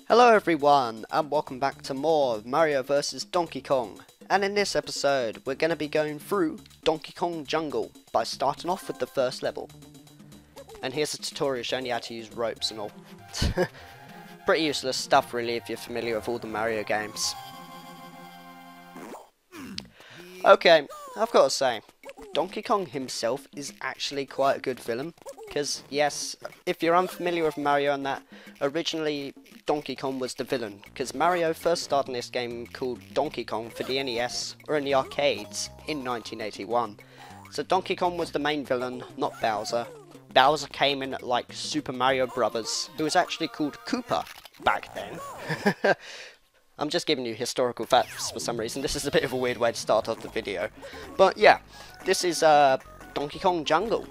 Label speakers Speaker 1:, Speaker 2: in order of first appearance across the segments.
Speaker 1: Hello everyone, and welcome back to more of Mario vs Donkey Kong. And in this episode, we're going to be going through Donkey Kong Jungle by starting off with the first level. And here's a tutorial showing you how to use ropes and all. Pretty useless stuff really if you're familiar with all the Mario games. Okay, I've got to say, Donkey Kong himself is actually quite a good villain. Because, yes, if you're unfamiliar with Mario and that, originally Donkey Kong was the villain. Because Mario first started in this game called Donkey Kong for the NES, or in the arcades, in 1981. So Donkey Kong was the main villain, not Bowser. Bowser came in at like Super Mario Brothers, who was actually called Koopa back then. I'm just giving you historical facts for some reason. This is a bit of a weird way to start off the video. But yeah, this is Donkey Kong Jungle.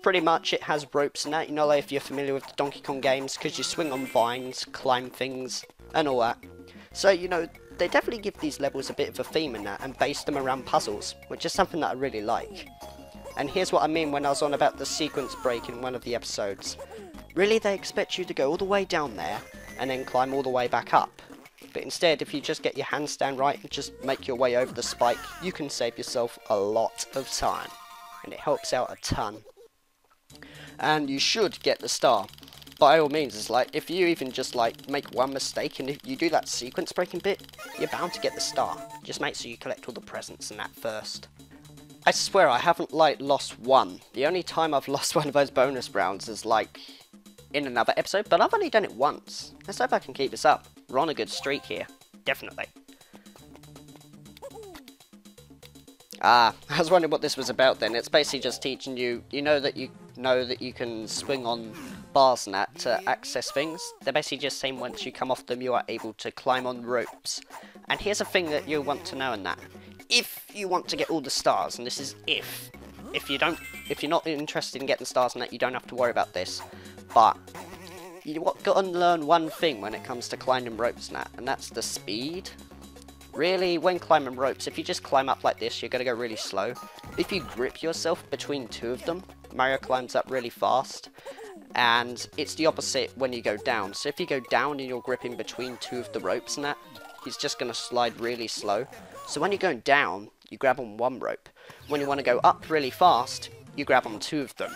Speaker 1: Pretty much it has ropes in that, you know, like if you're familiar with the Donkey Kong games, because you swing on vines, climb things, and all that. So, you know, they definitely give these levels a bit of a theme in that, and base them around puzzles, which is something that I really like. And here's what I mean when I was on about the sequence break in one of the episodes. Really, they expect you to go all the way down there, and then climb all the way back up. But instead, if you just get your handstand right and just make your way over the spike, you can save yourself a lot of time. And it helps out a ton. And you should get the star. By all means, it's like, if you even just like make one mistake and if you do that sequence breaking bit, you're bound to get the star. Just make sure you collect all the presents and that first. I swear I haven't like lost one. The only time I've lost one of those bonus rounds is like in another episode, but I've only done it once. Let's hope I can keep this up. We're on a good streak here. Definitely. I was wondering what this was about then. It's basically just teaching you, you know that you can swing on bars and that to access things. They're basically just saying once you come off them you are able to climb on ropes. And here's a thing that you'll want to know in that. If you want to get all the stars, and this is if you're not interested in getting stars and that, you don't have to worry about this. But you got to learn one thing when it comes to climbing ropes and that, and that's the speed. Really, when climbing ropes, if you just climb up like this, you're going to go really slow. If you grip yourself between two of them, Mario climbs up really fast. And it's the opposite when you go down. So if you go down and you're gripping between two of the ropes and that, he's just going to slide really slow. So when you're going down, you grab on one rope. When you want to go up really fast, you grab on two of them.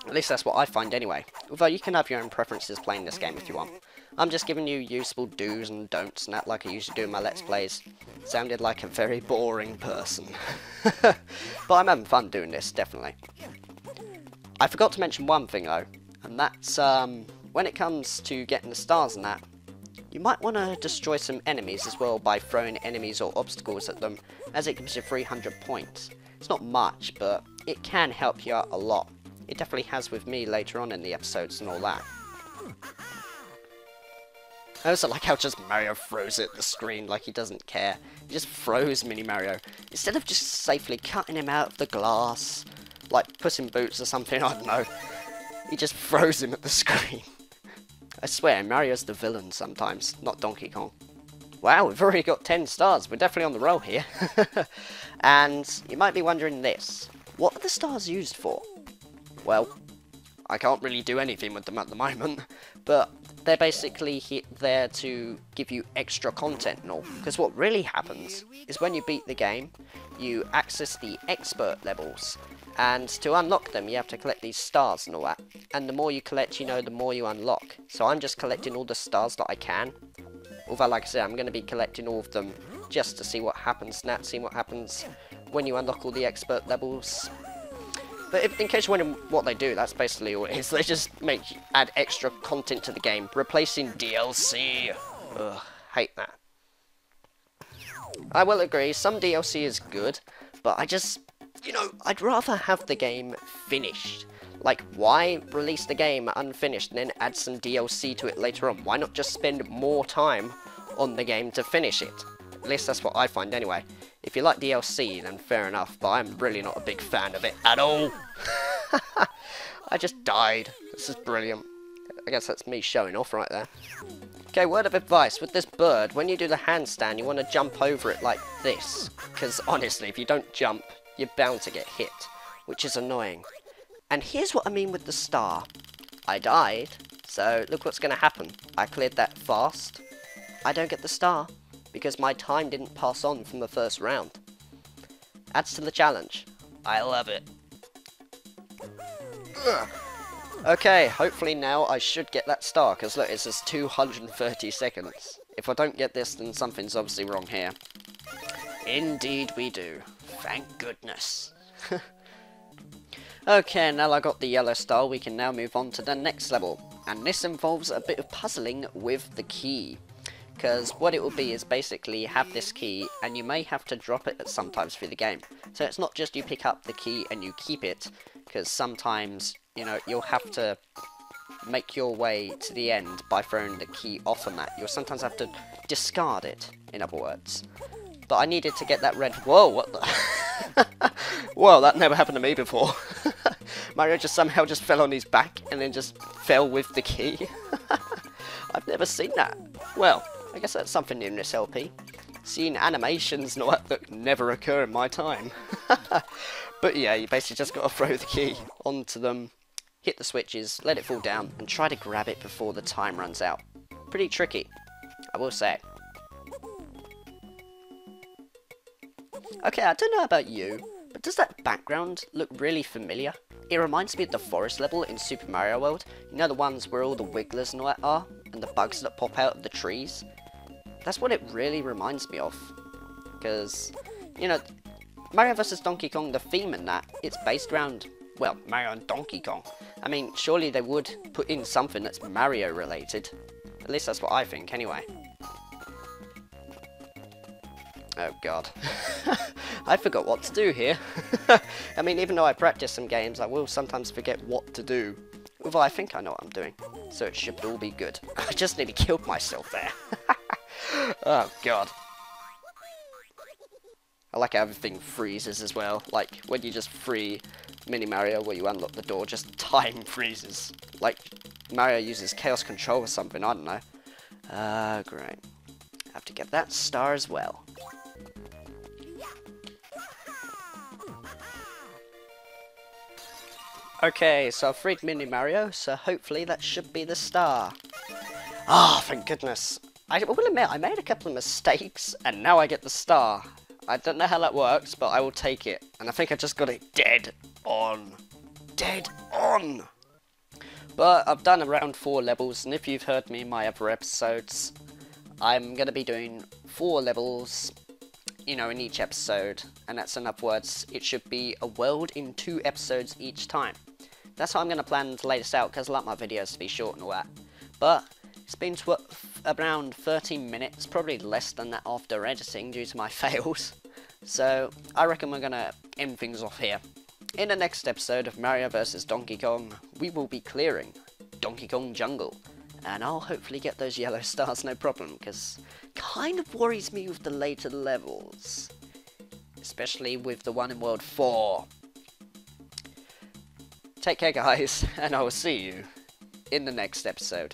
Speaker 1: At least that's what I find anyway. Although you can have your own preferences playing this game if you want. I'm just giving you useful do's and don'ts and that like I usually do in my Let's Plays. Sounded like a very boring person. But I'm having fun doing this, definitely. I forgot to mention one thing though, and that's when it comes to getting the stars and that, you might want to destroy some enemies as well by throwing enemies or obstacles at them, as it gives you 300 points. It's not much, but it can help you out a lot. It definitely has with me later on in the episodes and all that. I also like how just Mario throws it at the screen like he doesn't care. He just throws Mini Mario. Instead of just safely cutting him out of the glass, like Puss in Boots or something, I don't know. He just throws him at the screen. I swear, Mario's the villain sometimes, not Donkey Kong. Wow, we've already got 10 stars. We're definitely on the roll here. And you might be wondering this. What are the stars used for? Well, I can't really do anything with them at the moment, but they're basically there to give you extra content and all. Because what really happens is when you beat the game, you access the expert levels. And to unlock them, you have to collect these stars and all that. And the more you collect, you know, the more you unlock. So I'm just collecting all the stars that I can. Although, like I said, I'm going to be collecting all of them just to see what happens now, see what happens when you unlock all the expert levels. But in case you're wondering what they do, that's basically all it is. They just add extra content to the game, replacing DLC. Ugh, hate that. I will agree, some DLC is good, but I just, you know, I'd rather have the game finished. Like, why release the game unfinished and then add some DLC to it later on? Why not just spend more time on the game to finish it? At least that's what I find anyway. If you like DLC, then fair enough, but I'm really not a big fan of it at all. I just died. This is brilliant. I guess that's me showing off right there. Okay, word of advice. With this bird, when you do the handstand, you want to jump over it like this. Because honestly, if you don't jump, you're bound to get hit, which is annoying. And here's what I mean with the star. I died,
Speaker 2: So look what's going to happen. I cleared that fast. I don't get the star because my time didn't pass on from the first round. Adds to the challenge. I love it.
Speaker 1: Okay, hopefully now I should get that star, because look, it says 230 seconds. If I don't get this, then something's obviously wrong here. Indeed we do. Thank goodness. Okay, now I got the yellow star, we can now move on to the next level. And this involves a bit of puzzling with the key. Because what it will be is basically have this key, and you may have to drop it at sometimes through the game. So it's not just you pick up the key and you keep it, because sometimes, you know, you'll have to make your way to the end by throwing the key off on that. You'll sometimes have to discard it, in other words. But I needed to get that red... Whoa, what the... Whoa, that never happened to me before. Mario just somehow just fell on his back and then just fell with the key. I've never seen that. Well, I guess that's something new in this LP. Seeing animations that never occur in my time. But yeah, you basically just got to throw the key onto them, hit the switches, let it fall down, and try to grab it before the time runs out. Pretty tricky, I will say. Okay, I don't know about you, but does that background look really familiar? It reminds me of the forest level in Super Mario World. You know, the ones where all the wigglers and all that are, and the bugs that pop out of the trees? That's what it really reminds me of. Because, you know, Mario vs. Donkey Kong, the theme in that, it's based around, well, Mario and Donkey Kong. I mean, surely they would put in something that's Mario related. At least that's what I think, anyway. Oh god. I forgot what to do here. I mean, even though I practice some games, I will sometimes forget what to do. Although I think I know what I'm doing, so it should all be good. I just nearly killed myself there. Oh god. I like how everything freezes as well. Like, when you just free Mini Mario where you unlock the door, just time freezes. Like, Mario uses Chaos Control or something, I don't know. Great. Have to get that star as well. Okay, so I've freed Mini Mario, so hopefully that should be the star. Ah, oh, thank goodness. I will admit, I made a couple of mistakes, and now I get the star. I don't know how that works, but I will take it. And I think I just got it dead on. Dead on! But I've done around 4 levels, and if you've heard me in my other episodes, I'm going to be doing 4 levels, you know, in each episode. And that's, in other words, it should be a world in 2 episodes each time. That's how I'm going to plan to lay this out, because I like my videos to be short and all that. But it's been around 13 minutes, probably less than that after editing due to my fails. So I reckon we're going to end things off here. In the next episode of Mario vs. Donkey Kong, we will be clearing Donkey Kong Jungle. And I'll hopefully get those yellow stars no problem, because kind of worries me with the later levels. Especially with the one in World 4. Take care guys, and I will see you in the next episode.